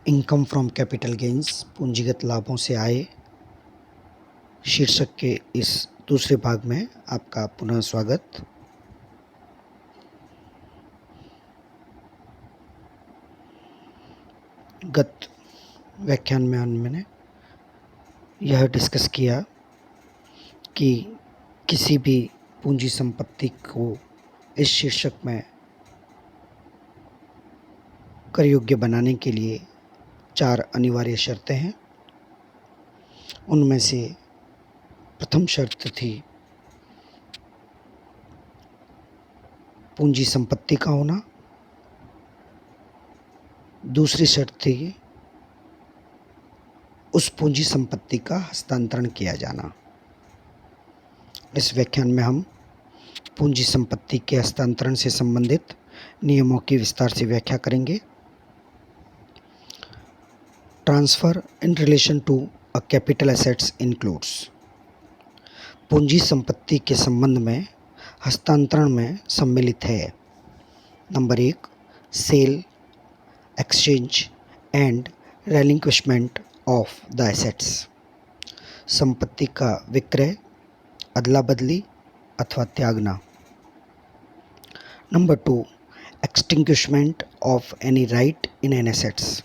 Income from capital gains, पूंजीगत लाभों से आय शीर्षक के इस दूसरे भाग में आपका पुनः स्वागत। गत व्याख्यान में मैंने यह डिस्कस किया कि किसी भी पूंजी संपत्ति को इस शीर्षक में कर योग्य बनाने के लिए 4 अनिवार्य शर्तें हैं। उनमें से प्रथम शर्त थी पूंजी संपत्ति का होना। दूसरी शर्त थी उस पूंजी संपत्ति का हस्तांतरण किया जाना। इस व्याख्यान में हम पूंजी संपत्ति के हस्तांतरण से संबंधित नियमों की विस्तार से व्याख्या करेंगे। Transfer in relation to a capital assets includes, पूंजी संपत्ति के संबंध में हस्तांतरण में सम्मिलित है। Number 1, sale, exchange and relinquishment of the assets, संपत्ति का विक्रय, अदला बदली अथवा त्यागना। Number 2, extinguishment of any right in an assets,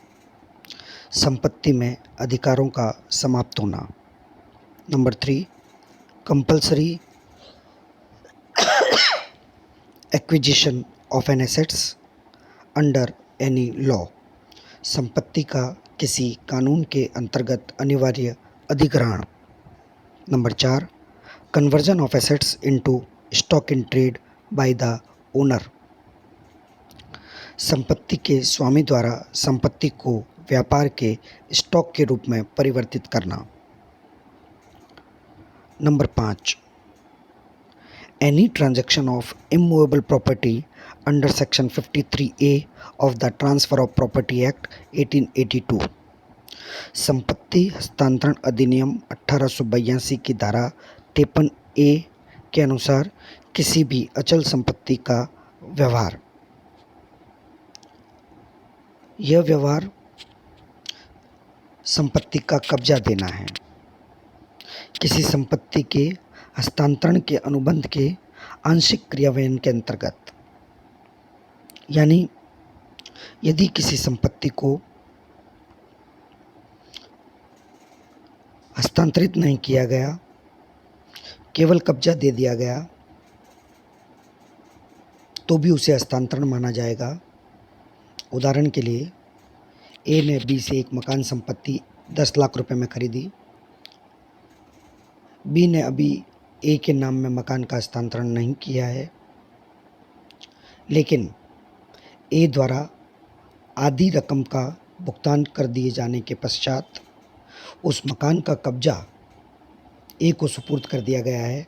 संपत्ति में अधिकारों का समाप्त होना। Number 3, compulsory acquisition of an assets under any law, संपत्ति का किसी कानून के अंतर्गत अनिवार्य अधिग्रहण। Number 4, conversion of assets into stock in trade by the owner, संपत्ति के स्वामी द्वारा संपत्ति को व्यापार के स्टॉक के रूप में परिवर्तित करना। Number 5, any transaction of immovable property under section 53A of the transfer of property act 1882, संपत्ति हस्तांतरण अधिनियम 1882 की धारा 53A के अनुसार किसी भी अचल संपत्ति का व्यवहार। यह व्यवहार संपत्ति का कब्जा देना है। किसी संपत्ति के हस्तांतरण के अनुबंध के आंशिक क्रियान्वयन के अंतर्गत, यानी यदि किसी संपत्ति को हस्तांतरित नहीं किया गया, केवल कब्जा दे दिया गया, तो भी उसे हस्तांतरण माना जाएगा। उदाहरण के लिए, ए ने बी से एक मकान संपत्ति 10 लाख रुपए में खरीदी। बी ने अभी ए के नाम में मकान का हस्तांतरण नहीं किया है, लेकिन ए द्वारा आधी रकम का भुगतान कर दिए जाने के पश्चात उस मकान का कब्जा ए को सुपुर्द कर दिया गया है,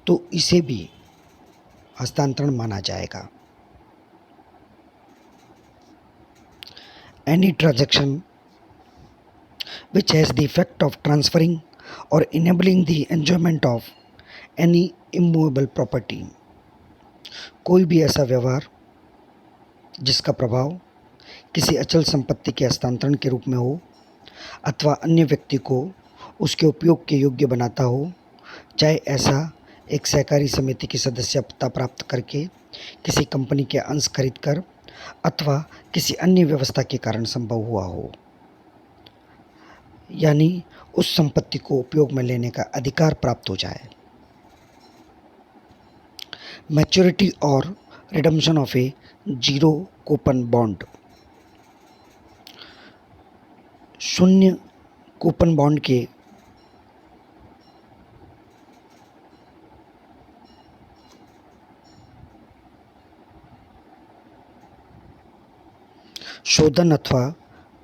तो इसे भी हस्तांतरण माना जाएगा। Any transaction which has the effect of transferring or enabling the enjoyment of any immovable property, कोई भी ऐसा व्यवहार जिसका प्रभाव किसी अचल संपत्ति के हस्तांतरण के रूप में हो अथवा अन्य व्यक्ति को उसके उपयोग के योग्य बनाता हो, चाहे ऐसा एक सहकारी समिति की सदस्यता प्राप्त करके, किसी कंपनी के अंश खरीदकर अथवा किसी अन्य व्यवस्था के कारण संभव हुआ हो, यानी उस संपत्ति को उपयोग में लेने का अधिकार प्राप्त हो जाए। मैच्योरिटी और redemption of A zero coupon bond, शून्य कूपन बॉन्ड के शोधन अथवा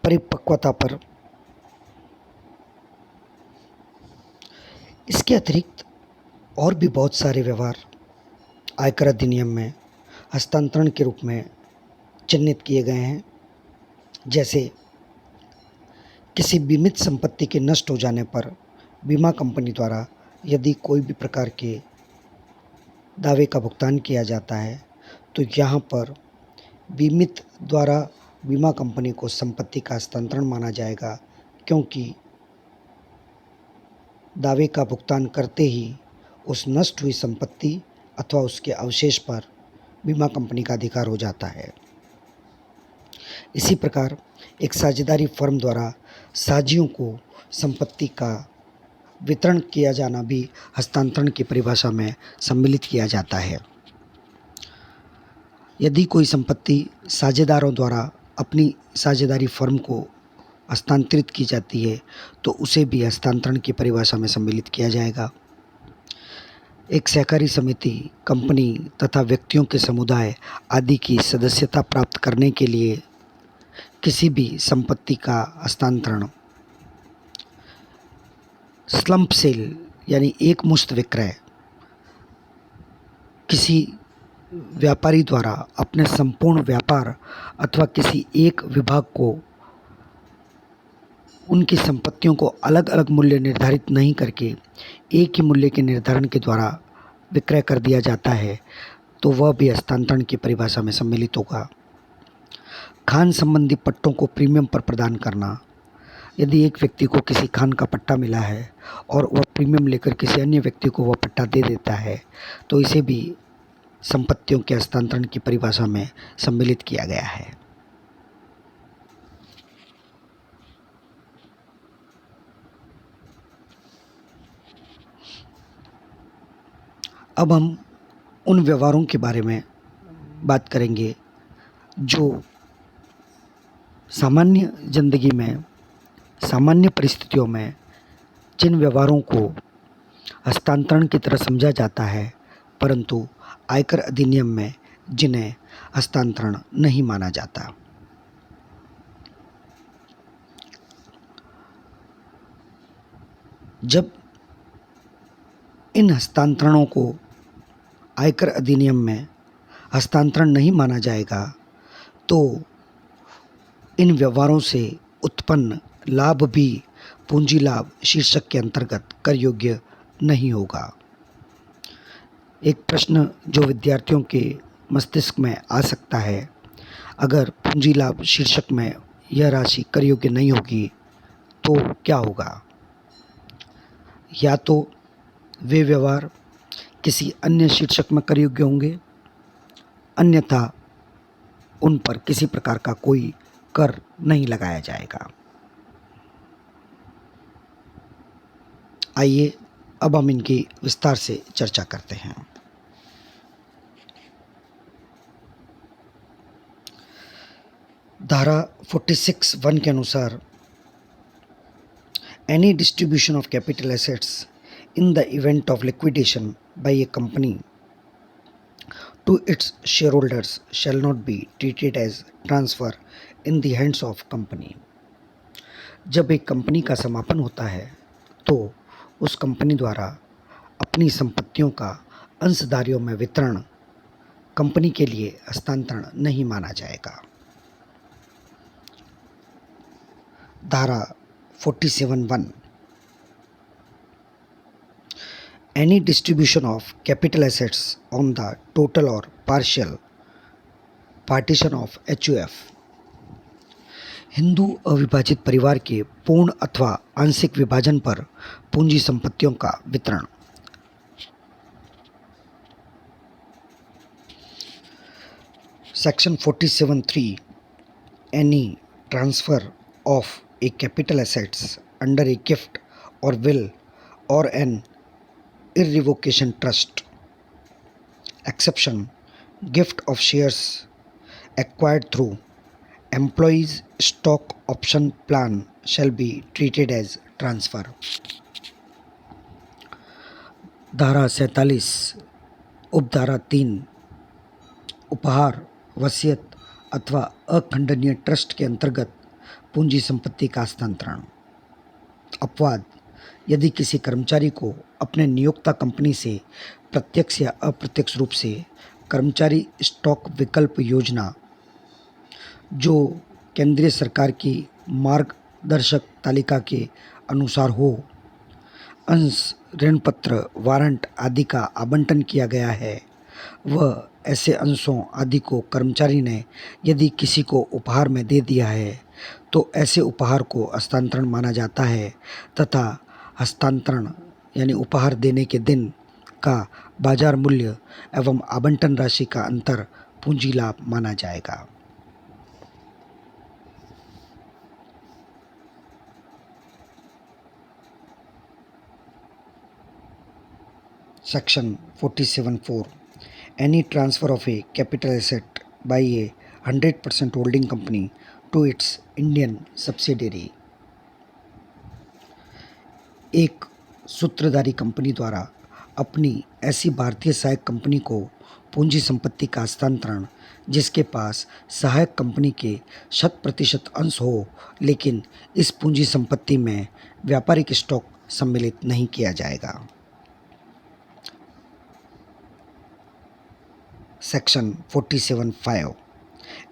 परिपक्वता पर। इसके अतिरिक्त और भी बहुत सारे व्यवहार आयकर अधिनियम में हस्तांतरण के रूप में चिन्हित किए गए हैं, जैसे किसी बीमित संपत्ति के नष्ट हो जाने पर बीमा कंपनी द्वारा यदि कोई भी प्रकार के दावे का भुगतान किया जाता है, तो यहाँ पर बीमित द्वारा बीमा कंपनी को संपत्ति का हस्तांतरण माना जाएगा, क्योंकि दावे का भुगतान करते ही उस नष्ट हुई संपत्ति अथवा उसके अवशेष पर बीमा कंपनी का अधिकार हो जाता है। इसी प्रकार एक साझेदारी फर्म द्वारा साझियों को संपत्ति का वितरण किया जाना भी हस्तांतरण की परिभाषा में सम्मिलित किया जाता है। यदि कोई संपत्ति साझेदारों द्वारा अपनी साझेदारी फर्म को हस्तांतरित की जाती है तो उसे भी हस्तांतरण की परिभाषा में सम्मिलित किया जाएगा। एक सहकारी समिति कंपनी तथा व्यक्तियों के समुदाय आदि की सदस्यता प्राप्त करने के लिए किसी भी संपत्ति का हस्तांतरण स्लम्प सेल यानी एक मुश्त विक्रय किसी व्यापारी द्वारा अपने संपूर्ण व्यापार अथवा किसी एक विभाग को उनकी संपत्तियों को अलग अलग मूल्य निर्धारित नहीं करके एक ही मूल्य के निर्धारण के द्वारा विक्रय कर दिया जाता है तो वह भी हस्तांतरण की परिभाषा में सम्मिलित होगा। खान संबंधी पट्टों को प्रीमियम पर प्रदान करना। यदि एक व्यक्ति को किसी खान का पट्टा मिला है और वह प्रीमियम लेकर किसी अन्य व्यक्ति को वह पट्टा दे देता है तो इसे भी संपत्तियों के हस्तांतरण की परिभाषा में सम्मिलित किया गया है। अब हम उन व्यवहारों के बारे में बात करेंगे जो सामान्य जिंदगी में सामान्य परिस्थितियों में जिन व्यवहारों को हस्तांतरण की तरह समझा जाता है परंतु आयकर अधिनियम में जिन्हें हस्तांतरण नहीं माना जाता। जब इन हस्तांतरणों को आयकर अधिनियम में हस्तांतरण नहीं माना जाएगा तो इन व्यवहारों से उत्पन्न लाभ भी पूंजी लाभ शीर्षक के अंतर्गत कर योग्य नहीं होगा। एक प्रश्न जो विद्यार्थियों के मस्तिष्क में आ सकता है, अगर पूंजी लाभ शीर्षक में यह राशि कर योग्य नहीं होगी तो क्या होगा? या तो वे व्यवहार किसी अन्य शीर्षक में कर योग्य होंगे, अन्यथा उन पर किसी प्रकार का कोई कर नहीं लगाया जाएगा। आइए अब हम इनकी विस्तार से चर्चा करते हैं। धारा 46(1) के अनुसार any distribution of capital assets in the event of liquidation by a company to its shareholders shall not be treated as transfer in the hands of company। जब एक कंपनी का समापन होता है तो उस कंपनी द्वारा अपनी संपत्तियों का अंशधारियों में वितरण कंपनी के लिए हस्तांतरण नहीं माना जाएगा। धारा 47(1) Any distribution of capital assets on the total or partial partition of HUF Hindu अविभाजित परिवार के पूर्ण अथवा आंशिक विभाजन पर पूंजी संपत्तियों का वितरण। Section 47(3) Any transfer of a capital assets under a gift or will or an irrevocation trust exception gift of shares acquired through employees stock option plan shall be treated as transfer। धारा 47 उपधारा 3 उपहार वसीयत अथवा अखंडनीय trust के अंतर्गत पूंजी संपत्ति का हस्तांतरण। अपवाद यदि किसी कर्मचारी को अपने नियोक्ता कंपनी से प्रत्यक्ष या अप्रत्यक्ष रूप से कर्मचारी स्टॉक विकल्प योजना जो केंद्रीय सरकार की मार्गदर्शक तालिका के अनुसार हो, अंश ऋण पत्र वारंट आदि का आवंटन किया गया है, वह ऐसे अंशों आदि को कर्मचारी ने यदि किसी को उपहार में दे दिया है तो ऐसे उपहार को हस्तांतरण माना जाता है तथा हस्तांतरण यानी उपहार देने के दिन का बाजार मूल्य एवं आवंटन राशि का अंतर पूंजी लाभ माना जाएगा। Section 47(4) Any transfer of a capital asset by a 100% holding company to its Indian subsidiary। एक सूत्रधारी कंपनी द्वारा अपनी ऐसी भारतीय सहायक कंपनी को पूंजी संपत्ति का हस्तांतरण जिसके पास सहायक कंपनी के 100% अंश हो लेकिन इस पूंजी संपत्ति में व्यापारिक स्टॉक सम्मिलित नहीं किया जाएगा। Section 47(5)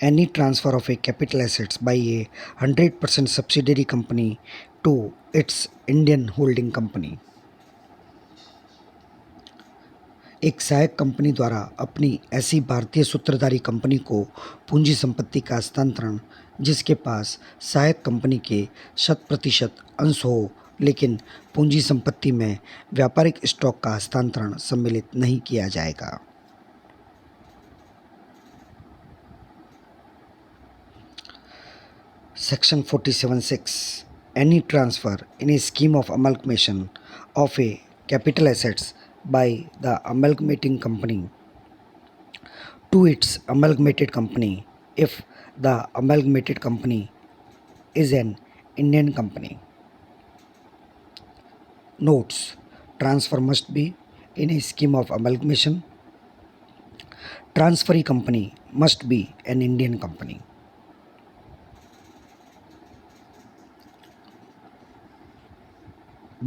Any transfer of a capital assets by a 100% subsidiary company to its Indian holding company। एक सहायक कंपनी द्वारा अपनी ऐसी भारतीय सूत्रधारी कंपनी को पूंजी संपत्ति का हस्तांतरण जिसके पास सहायक कंपनी के 100% अंश हो लेकिन पूंजी संपत्ति में व्यापारिक स्टॉक का हस्तांतरण सम्मिलित नहीं किया जाएगा। Section 47(6) Any transfer in a scheme of amalgamation of a capital assets by the amalgamating company to its amalgamated company if the amalgamated company is an Indian company। Notes: Transfer must be in a scheme of amalgamation. Transferee company must be an Indian company।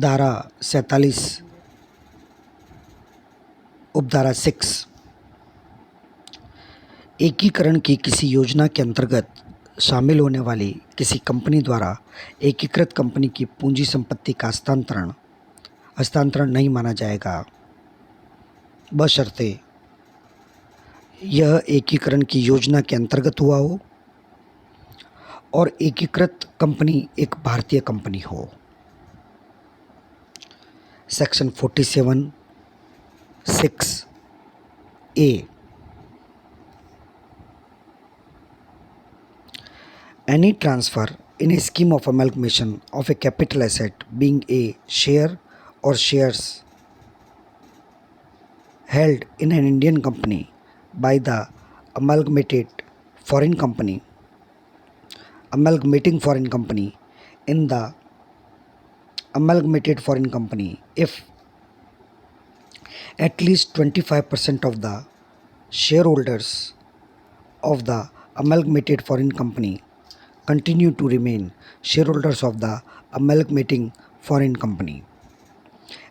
धारा 47 उपधारा 6 एकीकरण की किसी योजना के अंतर्गत शामिल होने वाली किसी कंपनी द्वारा एकीकृत कंपनी की पूंजी संपत्ति का हस्तांतरण नहीं माना जाएगा बशर्ते यह एकीकरण की योजना के अंतर्गत हुआ हो और एकीकृत कंपनी एक भारतीय कंपनी हो। Section 47(6)(a) Any transfer in a scheme of amalgamation of a capital asset being a share or shares held in an Indian company by the amalgamating foreign company in the amalgamated foreign company if at least 25% of the shareholders of the amalgamated foreign company continue to remain shareholders of the amalgamating foreign company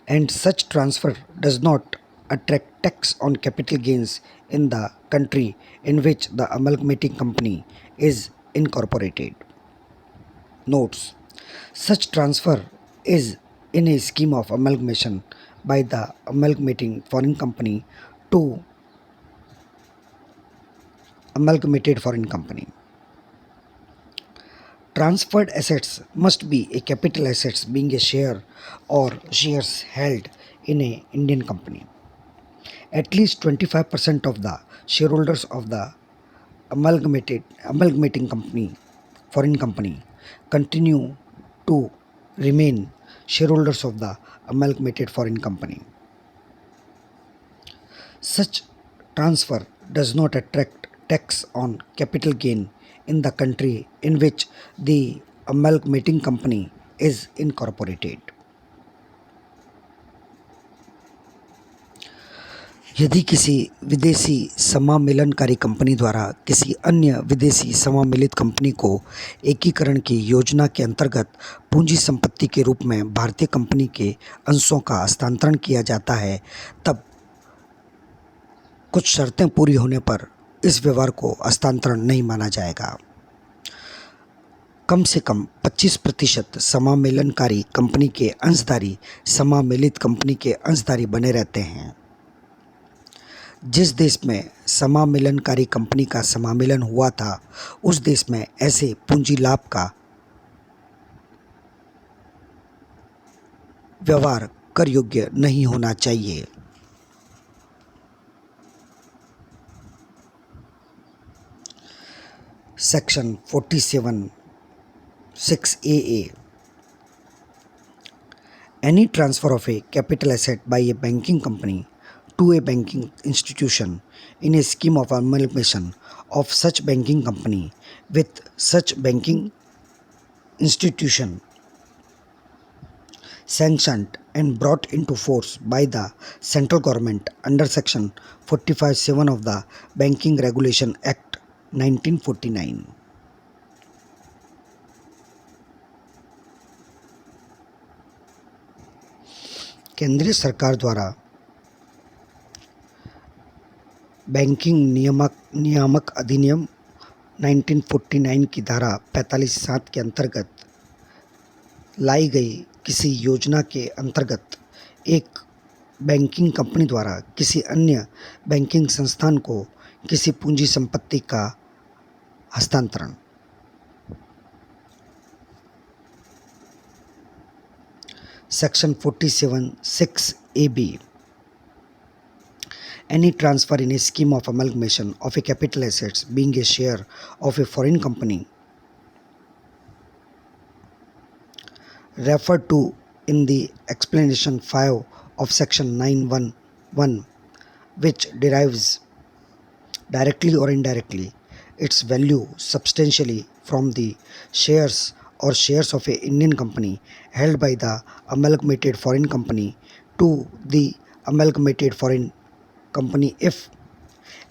and such transfer does not attract tax on capital gains in the country in which the amalgamating company is incorporated। Notes: Such transfer is in a scheme of amalgamation by the amalgamating foreign company to amalgamated foreign company। Transferred assets must be a capital assets being a share or shares held in a Indian company. At least 25% of the shareholders of the amalgamating foreign company continue to remain shareholders of the amalgamated foreign company. Such transfer does not attract tax on capital gain in the country in which the amalgamating company is incorporated। यदि किसी विदेशी समामेलनकारी company द्वारा किसी अन्य विदेशी समामेलित company को एकीकरण की योजना के अंतर्गत पूंजी संपत्ति के रूप में भारतीय कंपनी के अंशों का हस्तांतरण किया जाता है तब कुछ शर्तें पूरी होने पर इस व्यवहार को हस्तांतरण नहीं माना जाएगा। कम से कम 25% समामेलनकारी कंपनी के अंशधारी समामेलित कंपनी के अंशधारी बने रहते हैं। जिस देश में समामिलनकारी कंपनी का समामिलन हुआ था उस देश में ऐसे पूंजी लाभ का व्यवहार कर योग्य नहीं होना चाहिए। Section 47 6AA Any transfer of a capital asset by a banking company to a banking institution in a scheme of amalgamation of such banking company with such banking institution sanctioned and brought into force by the central government under section 45(7) of the Banking Regulation Act 1949. केंद्रीय सरकार द्वारा banking नियामक अधिनियम 1949 की धारा 45(7) के अंतर्गत लाई गई किसी योजना के अंतर्गत एक बैंकिंग कंपनी द्वारा किसी अन्य बैंकिंग संस्थान को किसी पूंजी संपत्ति का हस्तांतरण। Section 47 6AB Any transfer in a scheme of amalgamation of a capital assets being a share of a foreign company referred to in the explanation 5 of section 911 which derives directly or indirectly its value substantially from the shares or shares of a Indian company held by the amalgamated foreign company to the amalgamated foreign company if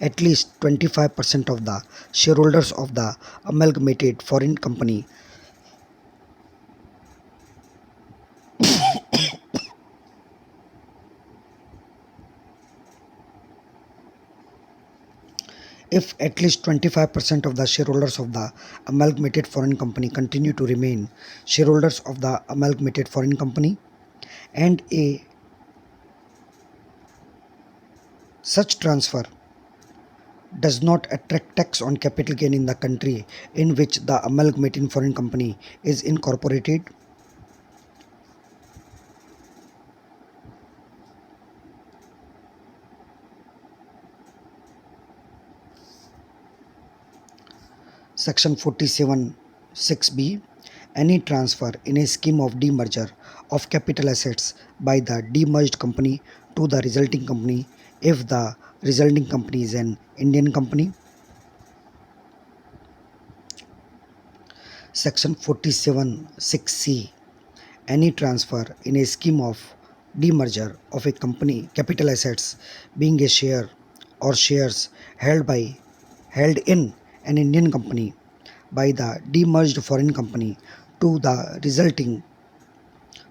at least 25% of the shareholders of the amalgamated foreign company if at least 25% of the shareholders of the amalgamated foreign company continue to remain shareholders of the amalgamated foreign company and a such transfer does not attract tax on capital gain in the country in which the amalgamating foreign company is incorporated. Section 47 6B Any transfer in a scheme of demerger of capital assets by the demerged company to the resulting company if the resulting company is an Indian company. Section 47 6C Any transfer in a scheme of demerger of a company capital assets being a share or shares held in an Indian company by the demerged foreign company to the resulting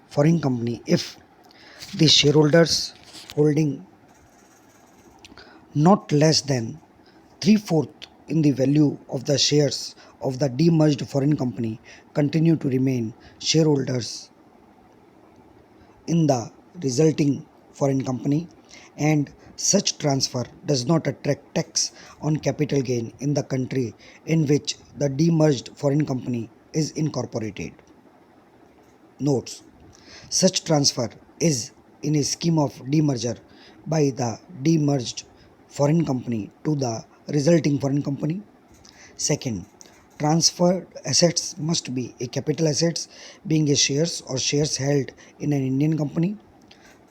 foreign company if the shareholders holding not less than 3/4 in the value of the shares of the demerged foreign company continue to remain shareholders in the resulting foreign company and such transfer does not attract tax on capital gain in the country in which the demerged foreign company is incorporated. Notes: Such transfer is in a scheme of demerger by the demerged foreign company to the resulting foreign company. Second, transferred assets must be a capital assets being a shares or shares held in an Indian company.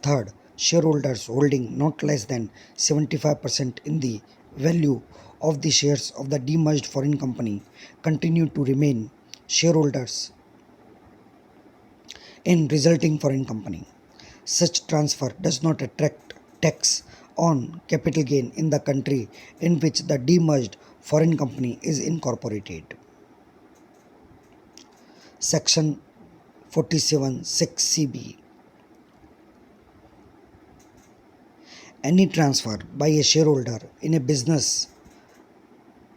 Third, shareholders holding not less than 75% in the value of the shares of the demerged foreign company continue to remain shareholders in resulting foreign company. Such transfer does not attract tax on capital gain in the country in which the demerged foreign company is incorporated. Section 47 6CB Any transfer by a shareholder in a business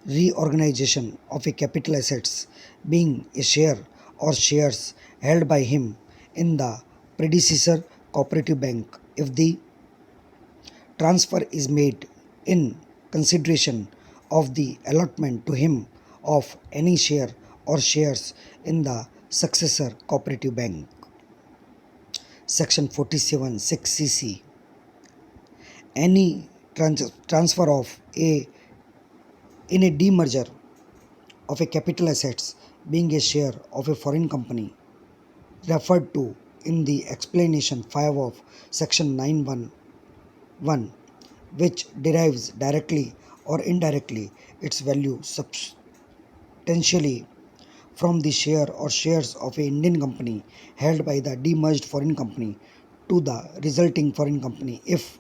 reorganization of a capital assets being a share or shares held by him in the predecessor cooperative bank if the transfer is made in consideration of the allotment to him of any share or shares in the successor cooperative bank. Section 47 6cc. Any transfer of a in a demerger of a capital assets being a share of a foreign company referred to in the explanation 5 of section 911, which derives directly or indirectly its value substantially from the share or shares of a Indian company held by the demerged foreign company to the resulting foreign company if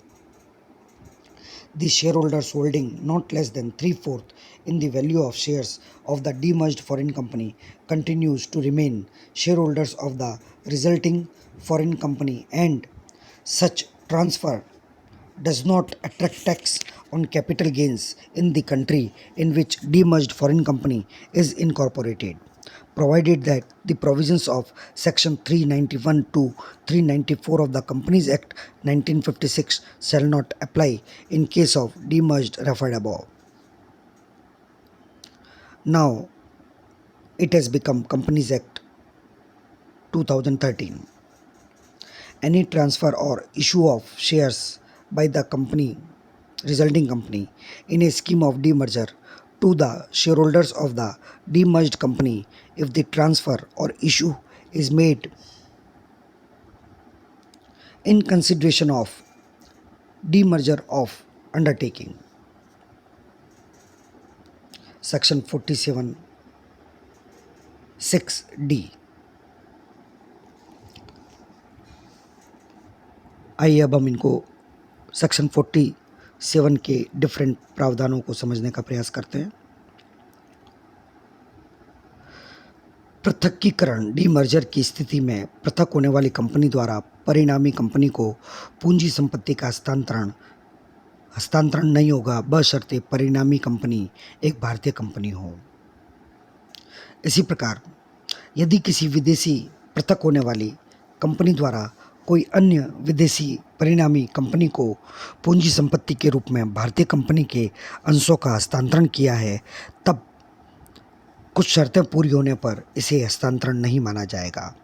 the shareholders holding not less than three-fourths in the value of shares of the demerged foreign company continues to remain shareholders of the resulting foreign company, and such transfer does not attract tax on capital gains in the country in which demerged foreign company is incorporated, provided that the provisions of section 391 to 394 of the Companies Act 1956 shall not apply in case of demerged referred above. Now it has become Companies Act 2013. Any transfer or issue of shares by the company resulting company in a scheme of demerger to the shareholders of the demerged company if the transfer or issue is made in consideration of demerger of undertaking. Section 47 6D. आइए अब हम इनको section 47 के different प्रावधानों को समझने का प्रयास करते हैं। पृथकीकरण डीमर्जर की स्थिति में पृथक होने वाली कंपनी द्वारा परिणामी कंपनी को पूंजी संपत्ति का हस्तांतरण नहीं होगा बशर्ते परिणामी कंपनी एक भारतीय कंपनी हो। इसी प्रकार यदि किसी विदेशी पृथक होने वाली कंपनी द्वारा कोई अन्य विदेशी परिणामी कंपनी को पूंजी संपत्ति के रूप में भारतीय कंपनी के अंशों का हस्तांतरण किया है, तब कुछ शर्तें पूरी होने पर इसे हस्तांतरण नहीं माना जाएगा।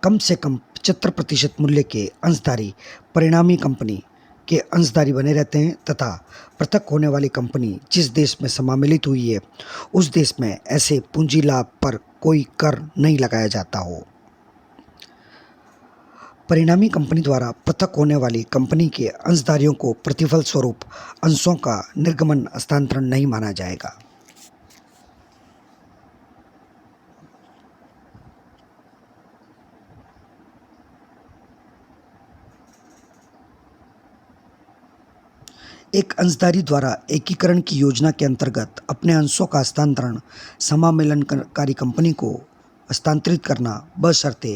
कम से कम 75% मूल्य के अंशधारी परिणामी कंपनी के अंशधारी बने रहते हैं तथा पृथक होने वाली कंपनी जिस देश में समामिलित हुई है उस देश में ऐसे पूंजी लाभ पर कोई कर नहीं लगाया जाता हो। परिणामी कंपनी द्वारा पृथक होने वाली कंपनी के अंशधारियों को प्रतिफल स्वरूप अंशों का निर्गमन हस्तांतरण नहीं माना जाएगा। एक अंशधारी द्वारा एकीकरण की योजना के अंतर्गत अपने अंशों का हस्तांतरण समामेलनकारी कंपनी को हस्तांतरित करना बशर्ते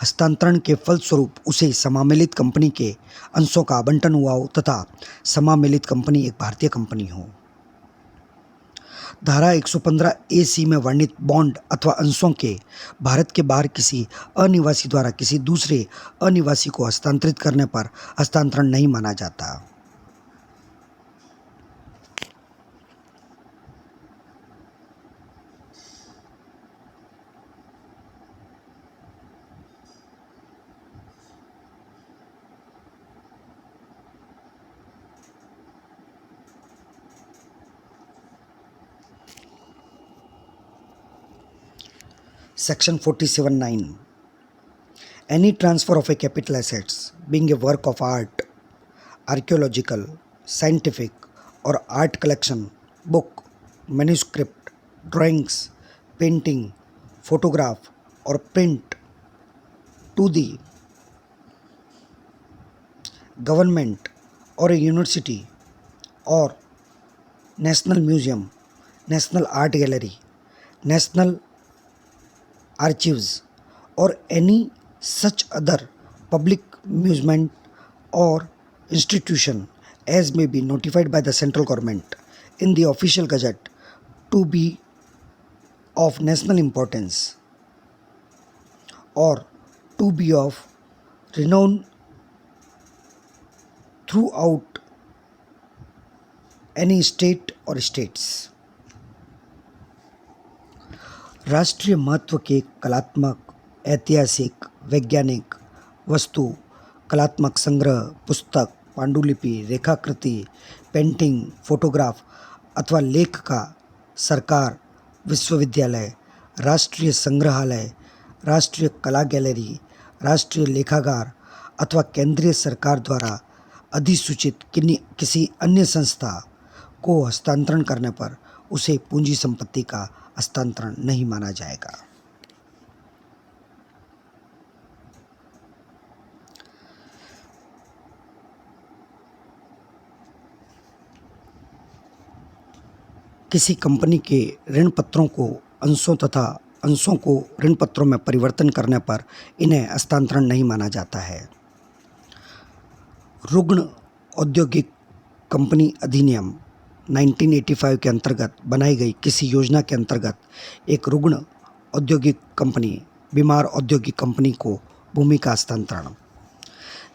हस्तांतरण के फलस्वरूप उसे समामेलित कंपनी के अंशों का आवंटन हुआ हो तथा समामेलित कंपनी एक भारतीय कंपनी हो। धारा 115 AC में वर्णित बॉन्ड अथवा अंशों के भारत के बाहर किसी अनिवासी द्वारा किसी दूसरे अनिवासी को हस्तांतरित करने पर हस्तांतरण नहीं माना जाता। Section 47(9). Any transfer of a capital assets being a work of art, archaeological, scientific or art collection, book, manuscript, drawings, painting, photograph or print to the government or a university or national museum, national art gallery, national archives or any such other public amusement or institution as may be notified by the central government in the official gazette to be of national importance or to be of renown throughout any state or states। राष्ट्रीय महत्व के कलात्मक, ऐतिहासिक, वैज्ञानिक वस्तु, कलात्मक संग्रह, पुस्तक, पांडुलिपि, रेखाकृति, पेंटिंग, फोटोग्राफ अथवा लेख का सरकार, विश्वविद्यालय, राष्ट्रीय संग्रहालय, राष्ट्रीय कला गैलरी, राष्ट्रीय लेखागार अथवा केंद्रीय सरकार द्वारा अधिसूचित किसी अन्य संस्था को हस्तांतरण करने पर उसे पूंजी संपत्ति का हस्तांतरण नहीं माना जाएगा। किसी कंपनी के ऋण पत्रों को अंशों को ऋण पत्रों में परिवर्तन करने पर इन्हें हस्तांतरण नहीं माना जाता है। रुग्ण औद्योगिक कंपनी अधिनियम 1985 के अंतर्गत बनाई गई किसी योजना के अंतर्गत एक रुग्ण औद्योगिक कंपनी बीमार औद्योगिक कंपनी को भूमि का हस्तांतरण।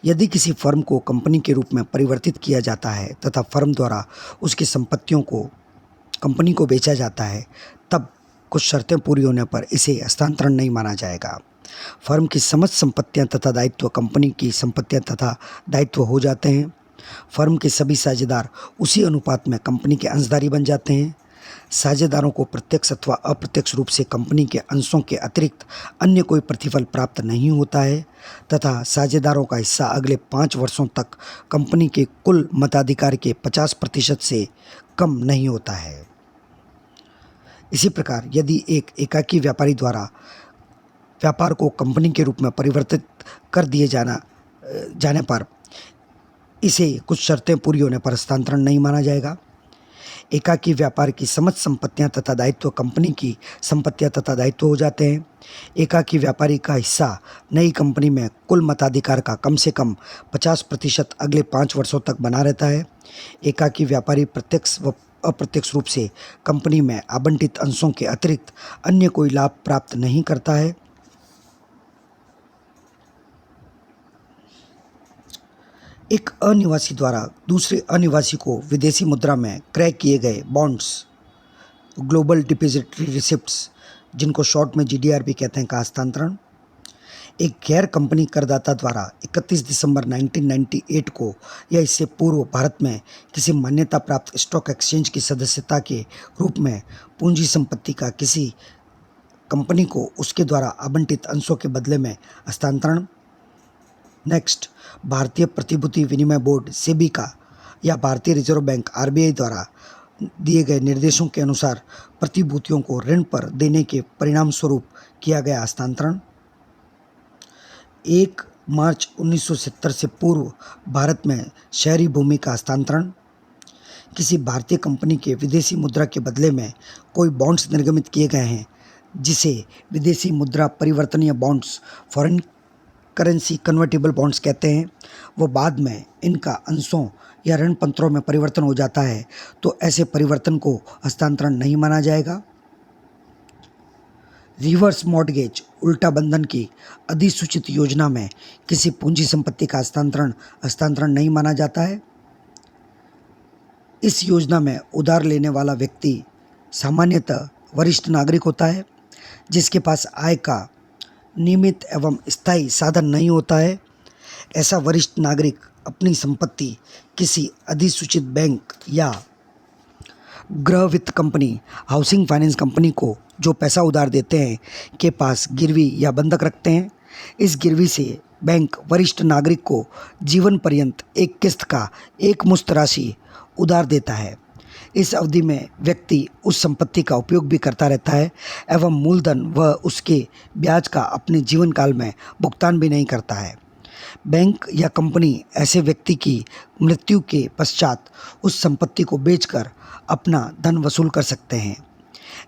यदि किसी फर्म को कंपनी के रूप में परिवर्तित किया जाता है तथा फर्म द्वारा उसकी संपत्तियों को कंपनी को बेचा जाता है, तब कुछ शर्तें पूरी होने पर इसे हस्तांतरण नहीं माना जाएगा। फर्म की समस्त संपत्तियां तथा दायित्व कंपनी की संपत्तियां तथा दायित्व हो जाते हैं। फर्म के सभी साझेदार उसी अनुपात में कंपनी के अंशधारी बन जाते हैं। साझेदारों को प्रत्यक्ष अथवा अप्रत्यक्ष रूप से कंपनी के अंशों के अतिरिक्त अन्य कोई प्रतिफल प्राप्त नहीं होता है तथा साझेदारों का हिस्सा अगले 5 वर्षों तक कंपनी के कुल मताधिकार के 50% से कम नहीं होता है। इसी प्रकार यदि एक एकाकी व्यापारी द्वारा व्यापार को कंपनी के रूप में परिवर्तित कर दिए जाने पर इसे कुछ शर्तें पूरी होने पर हस्तांतरण नहीं माना जाएगा। एकाकी व्यापार की समस्त संपत्तियां तथा दायित्व कंपनी की संपत्तियां तथा दायित्व हो जाते हैं। एकाकी व्यापारी का हिस्सा नई कंपनी में कुल मताधिकार का कम से कम 50% अगले 5 वर्षों तक बना रहता है। एकाकी व्यापारी प्रत्यक्ष व अप्रत्यक्ष रूप से कंपनी में आवंटित अंशों के अतिरिक्त अन्य कोई लाभ प्राप्त नहीं करता है। एक अनिवासी द्वारा दूसरे अनिवासी को विदेशी मुद्रा में क्रय किए गए बॉन्ड्स, ग्लोबल डिपॉजिटरी रिसिप्ट्स, जिनको शॉर्ट में GDR भी कहते हैं, का हस्तांतरण। एक गैर कंपनी करदाता द्वारा 31 दिसंबर 1998 को या इससे पूर्व भारत में किसी मान्यता प्राप्त स्टॉक एक्सचेंज की सदस्यता के रूप में पूंजी संपत्ति का किसी कंपनी को उसके द्वारा आवंटित अंशों के बदले में हस्तांतरण। नेक्स्ट, भारतीय प्रतिभूति विनिमय बोर्ड सेबी का या भारतीय रिजर्व बैंक RBI द्वारा दिए गए निर्देशों के अनुसार प्रतिभूतियों को ऋण पर देने के परिणाम स्वरूप किया गया हस्तांतरण। 1 मार्च 1970 से पूर्व भारत में शहरी भूमि का हस्तांतरण। किसी भारतीय कंपनी के विदेशी मुद्रा के बदले में कोई बॉन्ड्स निर्गमित किए गए हैं जिसे विदेशी मुद्रा परिवर्तनीय bonds, foreign currency convertible bonds कहते हैं, वो बाद में इनका अंशों या ऋण पत्रों में परिवर्तन हो जाता है तो ऐसे परिवर्तन को हस्तांतरण नहीं माना जाएगा। रिवर्स मॉर्टगेज, उल्टा बंधन की अधिसूचित योजना में किसी पूंजी संपत्ति का हस्तांतरण नहीं माना जाता है। इस योजना में उधार लेने वाला व्यक्ति सामान्यतः वरिष्ठ नागरिक होता है जिसके पास आय का नियमित एवं स्थायी साधन नहीं होता है। ऐसा वरिष्ठ नागरिक अपनी संपत्ति किसी अधिसूचित बैंक या गृह वित्त कंपनी, हाउसिंग फाइनेंस कंपनी को जो पैसा उधार देते हैं के पास गिरवी या बंधक रखते हैं। इस गिरवी से बैंक वरिष्ठ नागरिक को जीवन पर्यंत एक किस्त का एक मुश्त राशि उधार देता है। इस अवधि में व्यक्ति उस संपत्ति का उपयोग भी करता रहता है एवं मूलधन व उसके ब्याज का अपने जीवन काल में भुगतान भी नहीं करता है। बैंक या कंपनी ऐसे व्यक्ति की मृत्यु के पश्चात उस संपत्ति को बेचकर अपना धन वसूल कर सकते हैं।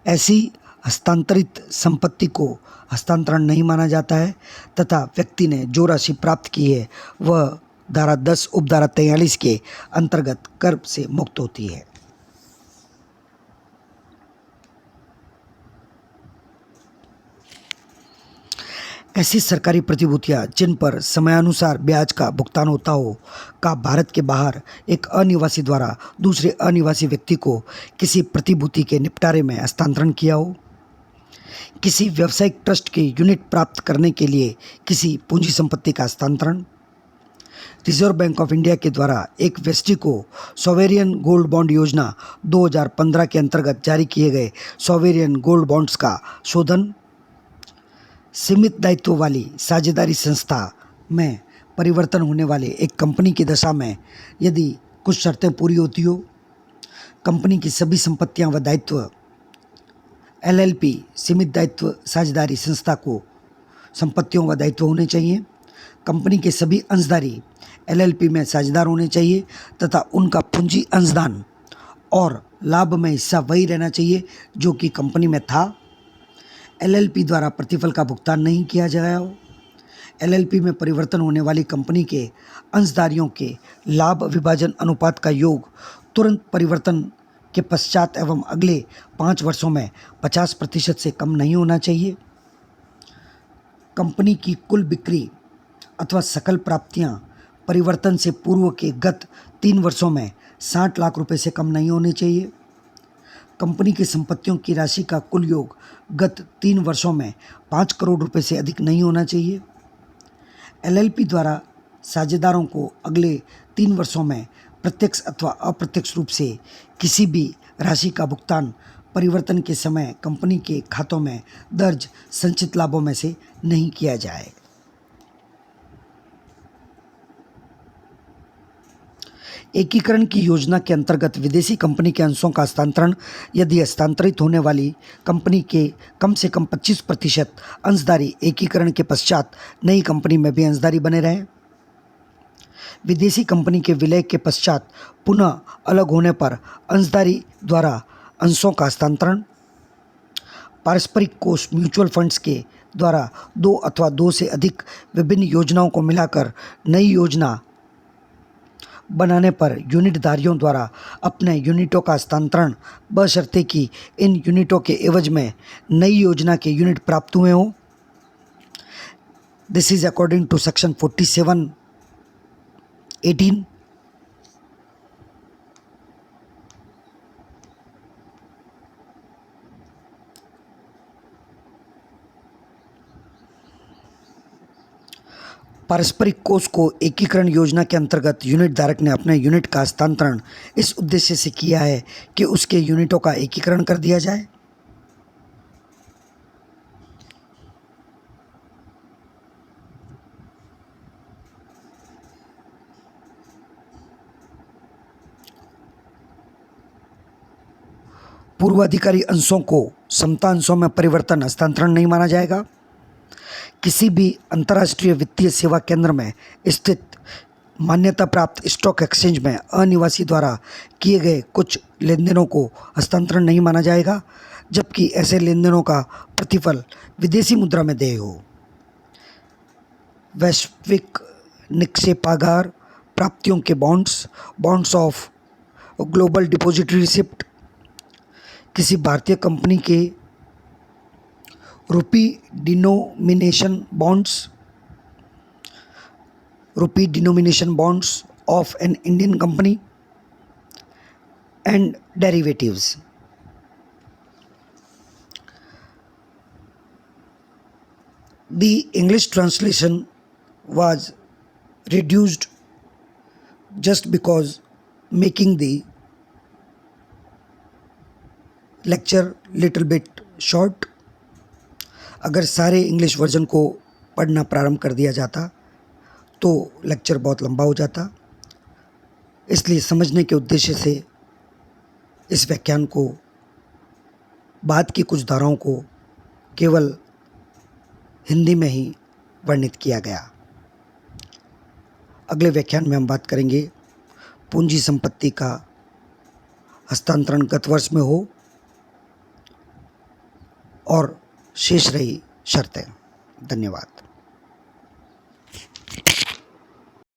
ऐसी हस्तांतरित संपत्ति को हस्तांतरण नहीं माना जाता है तथा व्यक्ति ने जो राशि प्राप्त की है वह धारा 10 उपधारा 43 के अंतर्गत कर से मुक्त होती है। ऐसी सरकारी प्रतिभूतियां जिन पर समयानुसार ब्याज का भुगतान होता हो का भारत के बाहर एक अनिवासी द्वारा दूसरे अनिवासी व्यक्ति को किसी प्रतिभूति के निपटारे में हस्तांतरण किया हो, किसी व्यावसायिक ट्रस्ट के यूनिट प्राप्त करने के लिए किसी पूंजी संपत्ति का हस्तांतरण, रिजर्व बैंक ऑफ इंडिया के द्वारा एक व्यक्ति को सॉवेरियन गोल्ड बॉन्ड योजना 2015 के अंतर्गत जारी किए गए सॉवेरियन गोल्ड बॉन्ड्स का शोधन, सीमित दायित्व वाली साझेदारी संस्था में परिवर्तन होने वाले एक कंपनी की दशा में यदि कुछ शर्तें पूरी होती हो, कंपनी की सभी संपत्तियां व दायित्व एलएलपी सीमित दायित्व साझेदारी संस्था को संपत्तियों व दायित्व होने चाहिए, कंपनी के सभी अंशधारी एलएलपी में साझेदार होने चाहिए तथा उनका पूंजी अंशदान और लाभ में हिस्सा वही रहना चाहिए जो कि कंपनी में था, एलएलपी द्वारा प्रतिफल का भुगतान नहीं किया गया हो, एलएलपी में परिवर्तन होने वाली कंपनी के अंशधारियों के लाभ विभाजन अनुपात का योग तुरंत परिवर्तन के पश्चात एवं अगले 5 वर्षों में 50% से कम नहीं होना चाहिए, कंपनी की कुल बिक्री अथवा सकल प्राप्तियां परिवर्तन से पूर्व के गत 3 वर्षों में 60 लाख रुपए से कम नहीं होनी चाहिए, कंपनी की संपत्तियों की राशि का कुल योग गत 3 वर्षों में 5 करोड़ रुपए से अधिक नहीं होना चाहिए, एलएलपी द्वारा साझेदारों को अगले 3 वर्षों में प्रत्यक्ष अथवा अप्रत्यक्ष रूप से किसी भी राशि का भुगतान परिवर्तन के समय कंपनी के खातों में दर्ज संचित लाभों में से नहीं किया जाए। एकीकरण की योजना के अंतर्गत विदेशी कंपनी के अंशों का हस्तांतरण यदि हस्तांतरित होने वाली कंपनी के कम से कम 25% अंशधारी एकीकरण के पश्चात नई कंपनी में भी अंशधारी बने रहे, विदेशी कंपनी के विलय के पश्चात पुनः अलग होने पर अंशधारी द्वारा अंशों का हस्तांतरण, पारस्परिक कोष म्यूचुअल फंड्स के द्वारा 2 अथवा 2 से अधिक विभिन्न योजनाओं को मिलाकर नई योजना बनाने पर यूनिटधारियों द्वारा अपने यूनिटों का हस्तांतरण बशर्ते कि इन यूनिटों के एवज में नई योजना के यूनिट प्राप्त हुए हों। This is according to section 47(18). पारस्परिक कोष को एकीकरण योजना के अंतर्गत यूनिट धारक ने अपने यूनिट का हस्तांतरण इस उद्देश्य से किया है कि उसके यूनिटों का एकीकरण कर दिया जाए। पूर्वाधिकारी अंशों को समता अंशों में परिवर्तन हस्तांतरण नहीं माना जाएगा। किसी भी अंतर्राष्ट्रीय वित्तीय सेवा केंद्र में स्थित मान्यता प्राप्त स्टॉक एक्सचेंज में अनिवासी द्वारा किए गए कुछ लेनदेनों को हस्तांतरण नहीं माना जाएगा, जबकि ऐसे लेनदेनों का प्रतिफल विदेशी मुद्रा में देय हो। वैश्विक निक्षेपागार प्राप्तियों के bonds of global depository receipt, किसी भारतीय कंपनी के rupee denomination bonds of an Indian company and derivatives. The English translation was reduced just because making the lecture little bit short। अगर सारे इंग्लिश वर्जन को पढ़ना प्रारंभ कर दिया जाता तो लेक्चर बहुत लंबा हो जाता, इसलिए समझने के उद्देश्य से इस व्याख्यान को, बाद की कुछ धाराओं को केवल हिंदी में ही वर्णित किया गया। अगले व्याख्यान में हम बात करेंगे पूंजी संपत्ति का हस्तांतरण गत वर्ष में हो और शेष रही शर्तें। धन्यवाद।